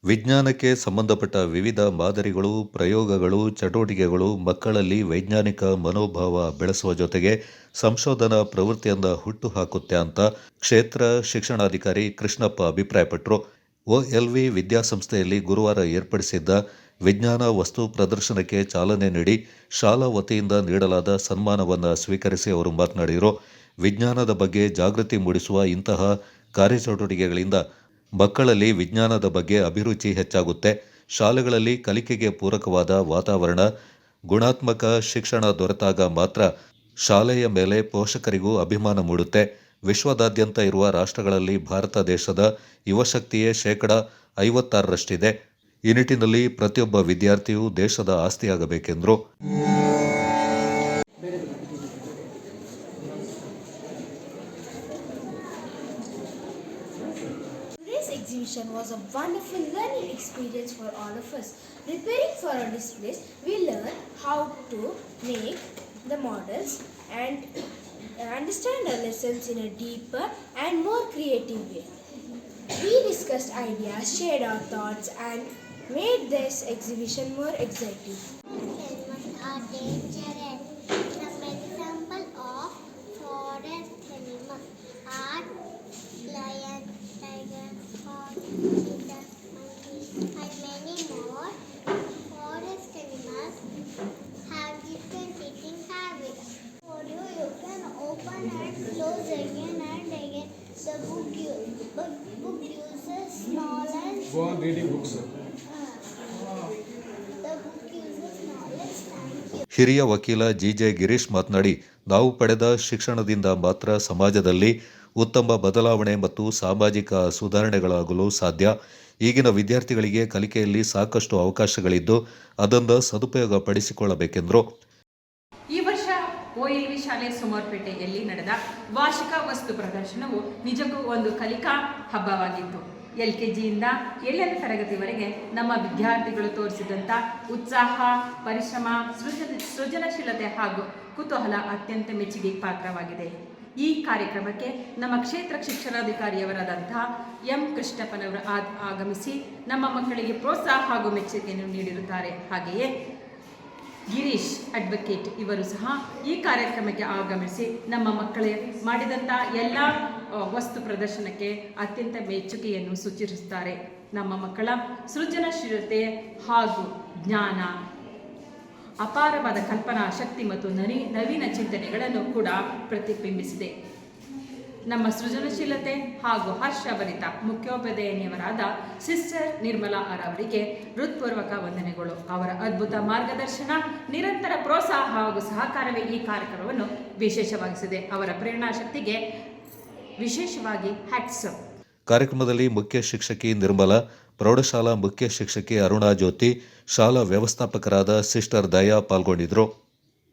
ವಿಜ್ಞಾನಕ್ಕೆ ಸಂಬಂಧಪಟ್ಟ ವಿವಿಧ ಮಾದರಿಗಳು, ಪ್ರಯೋಗಗಳು, ಚಟುವಟಿಕೆಗಳು ಮಕ್ಕಳಲ್ಲಿ ವೈಜ್ಞಾನಿಕ ಮನೋಭಾವ ಬೆಳೆಸುವ ಜೊತೆಗೆ ಸಂಶೋಧನಾ ಪ್ರವೃತ್ತಿಯನ್ನು ಹುಟ್ಟುಹಾಕುತ್ತೆ ಅಂತ ಕ್ಷೇತ್ರ ಶಿಕ್ಷಣಾಧಿಕಾರಿ ಕೃಷ್ಣಪ್ಪ ಅಭಿಪ್ರಾಯಪಟ್ಟರು. ಒಎಲ್ವಿ ವಿದ್ಯಾಸಂಸ್ಥೆಯಲ್ಲಿ ಗುರುವಾರ ಏರ್ಪಡಿಸಿದ್ದ ವಿಜ್ಞಾನ ವಸ್ತು ಪ್ರದರ್ಶನಕ್ಕೆ ಚಾಲನೆ ನೀಡಿ ಶಾಲಾ ವತಿಯಿಂದ ನೀಡಲಾದ ಸನ್ಮಾನವನ್ನು ಸ್ವೀಕರಿಸಿ ಅವರು ಮಾತನಾಡಿದರು. ವಿಜ್ಞಾನದ ಬಗ್ಗೆ ಜಾಗೃತಿ ಮೂಡಿಸುವ ಇಂತಹ ಕಾರ್ಯಚಟುವಟಿಕೆಗಳಿಂದ ಮಕ್ಕಳಲ್ಲಿ ವಿಜ್ಞಾನದ ಬಗ್ಗೆ ಅಭಿರುಚಿ ಹೆಚ್ಚಾಗುತ್ತೆ. ಶಾಲೆಗಳಲ್ಲಿ ಕಲಿಕೆಗೆ ಪೂರಕವಾದ ವಾತಾವರಣ, ಗುಣಾತ್ಮಕ ಶಿಕ್ಷಣ ದೊರೆತಾಗ ಮಾತ್ರ ಶಾಲೆಯ ಮೇಲೆ ಪೋಷಕರಿಗೂ ಅಭಿಮಾನ ಮೂಡುತ್ತೆ. ವಿಶ್ವದಾದ್ಯಂತ ಇರುವ ರಾಷ್ಟ್ರಗಳಲ್ಲಿ ಭಾರತ ದೇಶದ ಯುವಶಕ್ತಿಯೇ 56% ಈ ನಿಟ್ಟಿನಲ್ಲಿ ಪ್ರತಿಯೊಬ್ಬ ವಿದ್ಯಾರ್ಥಿಯೂ ದೇಶದ ಆಸ್ತಿಯಾಗಬೇಕೆಂದರು. Exhibition was a wonderful learning experience for all of us. Preparing for our displays, we learned how to make the models and understand our lessons in a deeper and more creative way. We discussed ideas, shared our thoughts, and made this exhibition more exciting. Animals are dangerous. Some example of forest animals are lion, tiger, fox, cheetah, monkey, and many more. Forest animals have different eating habits. For you can open and close again and again. The book uses knowledge. Go on reading books. The book uses knowledge. Thank you. ಹಿರಿಯ ವಕೀಲ GJ Girish ಮಾತನಾಡಿ, ನಾವು ಪಡೆದ ಶಿಕ್ಷಣದಿಂದ ಮಾತ್ರ ಸಮಾಜದಲ್ಲಿ ಉತ್ತಮ ಬದಲಾವಣೆ ಮತ್ತು ಸಾಮಾಜಿಕ ಸುಧಾರಣೆಗಳಾಗಲು ಸಾಧ್ಯ. ಈಗಿನ ವಿದ್ಯಾರ್ಥಿಗಳಿಗೆ ಕಲಿಕೆಯಲ್ಲಿ ಸಾಕಷ್ಟು ಅವಕಾಶಗಳಿದ್ದು ಅದನ್ನು ಸದುಪಯೋಗ ಪಡಿಸಿಕೊಳ್ಳಬೇಕೆಂದರು. ಈ ವರ್ಷ ಒಎಲ್ವಿ ಶಾಲೆ ಸೋಮವಾರಪೇಟೆಯಲ್ಲಿ ನಡೆದ ವಾರ್ಷಿಕ ವಸ್ತು ಪ್ರದರ್ಶನವು ನಿಜಕ್ಕೂ ಒಂದು ಕಲಿಕಾ ಹಬ್ಬವಾಗಿತ್ತು. LKGಯಿಂದ 7ನೇ ತರಗತಿವರೆಗೆ ನಮ್ಮ ವಿದ್ಯಾರ್ಥಿಗಳು ತೋರಿಸಿದಂಥ ಉತ್ಸಾಹ, ಪರಿಶ್ರಮ, ಸೃಜನಶೀಲತೆ ಹಾಗೂ ಕುತೂಹಲ ಅತ್ಯಂತ ಮೆಚ್ಚುಗೆ ಪಾತ್ರವಾಗಿದೆ. ಈ ಕಾರ್ಯಕ್ರಮಕ್ಕೆ ನಮ್ಮ ಕ್ಷೇತ್ರ ಶಿಕ್ಷಣಾಧಿಕಾರಿಯವರಾದಂಥ ಎಂ ಕೃಷ್ಣಪ್ಪನವರು ಆಗಮಿಸಿ ನಮ್ಮ ಮಕ್ಕಳಿಗೆ ಪ್ರೋತ್ಸಾಹ ಹಾಗೂ ಮೆಚ್ಚುಗೆಯನ್ನು ನೀಡಿರುತ್ತಾರೆ. ಹಾಗೆಯೇ ಗಿರೀಶ್ ಅಡ್ವೊಕೇಟ್ ಇವರು ಸಹ ಈ ಕಾರ್ಯಕ್ರಮಕ್ಕೆ ಆಗಮಿಸಿ ನಮ್ಮ ಮಕ್ಕಳೇ ಮಾಡಿದಂಥ ಎಲ್ಲ ವಸ್ತು ಪ್ರದರ್ಶನಕ್ಕೆ ಅತ್ಯಂತ ಮೆಚ್ಚುಗೆಯನ್ನು ಸೂಚಿಸುತ್ತಾರೆ. ನಮ್ಮ ಮಕ್ಕಳ ಸೃಜನಶೀಲತೆ ಹಾಗೂ ಜ್ಞಾನ, ಅಪಾರವಾದ ಕಲ್ಪನಾ ಶಕ್ತಿ ಮತ್ತು ನವೀನ ಚಿಂತನೆಗಳನ್ನು ಕೂಡ ಪ್ರತಿಬಿಂಬಿಸಿದೆ. ನಮ್ಮ ಸೃಜನಶೀಲತೆ ಹಾಗೂ ಹರ್ಷಭರಿತ ಮುಖ್ಯೋಪಾಧ್ಯಾಯಿನಿಯವರಾದ ಸಿಸ್ಟರ್ ನಿರ್ಮಲಾ ಅವರಿಗೆ ಹೃತ್ಪೂರ್ವಕ ವಂದನೆಗಳು. ಅವರ ಅದ್ಭುತ ಮಾರ್ಗದರ್ಶನ, ನಿರಂತರ ಪ್ರೋತ್ಸಾಹ ಹಾಗೂ ಸಹಕಾರವೇ ಈ ಕಾರ್ಯಕ್ರಮವನ್ನು ವಿಶೇಷವಾಗಿಸಿದೆ. ಅವರ ಪ್ರೇರಣಾ ಶಕ್ತಿಗೆ ವಿಶೇಷವಾಗಿ ಹ್ಯಾಟ್ಸ್ ಆಫ್. ಕಾರ್ಯಕ್ರಮದಲ್ಲಿ ಮುಖ್ಯ ಶಿಕ್ಷಕಿ ನಿರ್ಮಲಾ, ಪ್ರೌಢಶಾಲಾ ಮುಖ್ಯ ಶಿಕ್ಷಕಿ ಅರುಣಾ ಜ್ಯೋತಿ, ಶಾಲಾ ವ್ಯವಸ್ಥಾಪಕರಾದ ಸಿಸ್ಟರ್ ದಯಾ ಪಾಲ್ಗೊಂಡಿದ್ದರು.